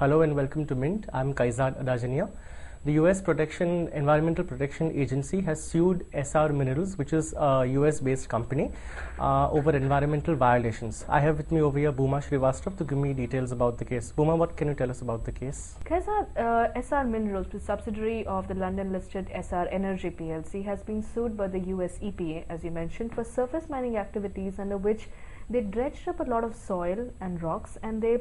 Hello and welcome to Mint. I'm Kaizad Adajania. The US Environmental Protection Agency has sued Essar Minerals, which is a US-based company, over environmental violations. I have with me over here Booma Srivastav to give me details about the case. Booma, what can you tell us about the case? Kaizad, Essar Minerals, a subsidiary of the London-listed Essar Energy Plc, has been sued by the US EPA, as you mentioned, for surface mining activities under which they dredged up a lot of soil and rocks and they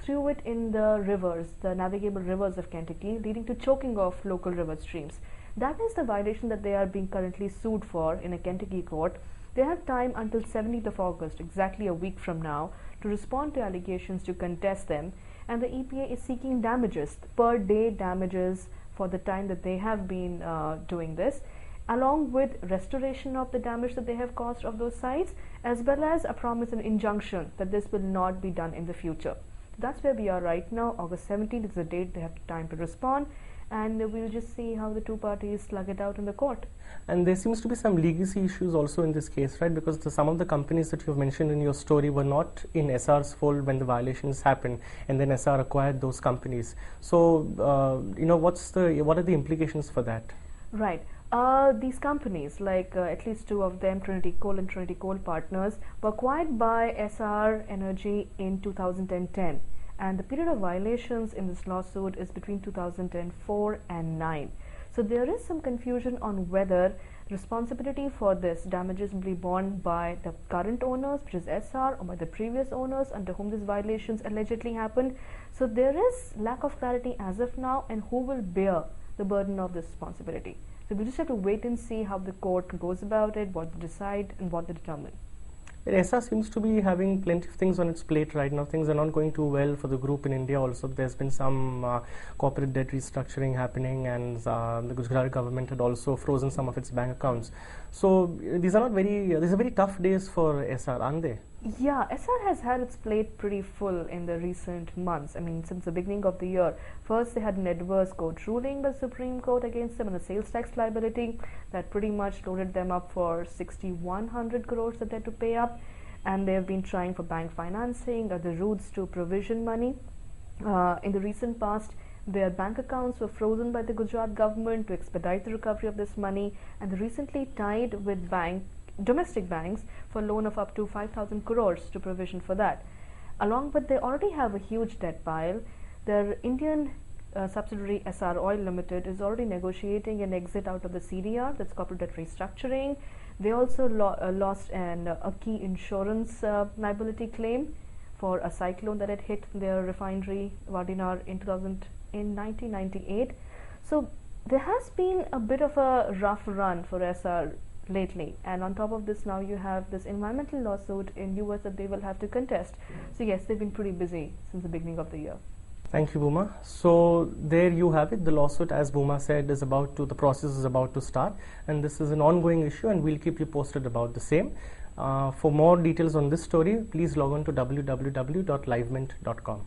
threw it in the rivers, the navigable rivers of Kentucky, leading to choking of local river streams. That is the violation that they are being currently sued for in a Kentucky court. They have time until 17th of August, exactly a week from now, to respond to allegations to contest them, and the EPA is seeking damages, per day damages, for the time that they have been doing this, along with restoration of the damage that they have caused of those sites, as well as a promise and injunction that this will not be done in the future. That's where we are right now. August 17th is the date they have time to respond, and we'll just see how the two parties slug it out in the court. And there seems to be some legacy issues also in this case, right? Because some of the companies that you've mentioned in your story were not in Essar's fold when the violations happened, and then Essar acquired those companies. So, what are the implications for that? Right. These companies, like at least two of them, Trinity Coal and Trinity Coal Partners, were acquired by Essar Energy in 2010, and the period of violations in this lawsuit is between 2004 and 9. So there is some confusion on whether responsibility for this damages will be borne by the current owners, which is Essar, or by the previous owners under whom these violations allegedly happened. So there is lack of clarity as of now, and who will bear the burden of this responsibility. So we just have to wait and see how the court goes about it, what they decide and what they determine. Essar seems to be having plenty of things on its plate right now. Things are not going too well for the group in India also. There's been some corporate debt restructuring happening, and the Gujarat government had also frozen some of its bank accounts. So these are very tough days for Essar, aren't they? Yeah, Essar has had its plate pretty full in the recent months. I mean, since the beginning of the year. First, they had an adverse court ruling by the Supreme Court against them on the sales tax liability that pretty much loaded them up for 6,100 crores that they had to pay up. And they have been trying for bank financing, other routes to provision money. In the recent past, their bank accounts were frozen by the Gujarat government to expedite the recovery of this money, and they recently tied with domestic banks for a loan of up to 5,000 crores to provision for that. Along with, they already have a huge debt pile. Their Indian subsidiary Essar Oil Limited is already negotiating an exit out of the CDR, that's corporate debt restructuring. They also lost a key insurance liability claim for a cyclone that had hit their refinery Vadinar in 1998. So there has been a bit of a rough run for Essar lately, and on top of this, now you have this environmental lawsuit in US that they will have to contest. So yes, they've been pretty busy since the beginning of the year. Thank you, Booma. So there you have it. The lawsuit, as Booma said, the process is about to start, and this is an ongoing issue, and we'll keep you posted about the same. For more details on this story, please log on to www.livemint.com.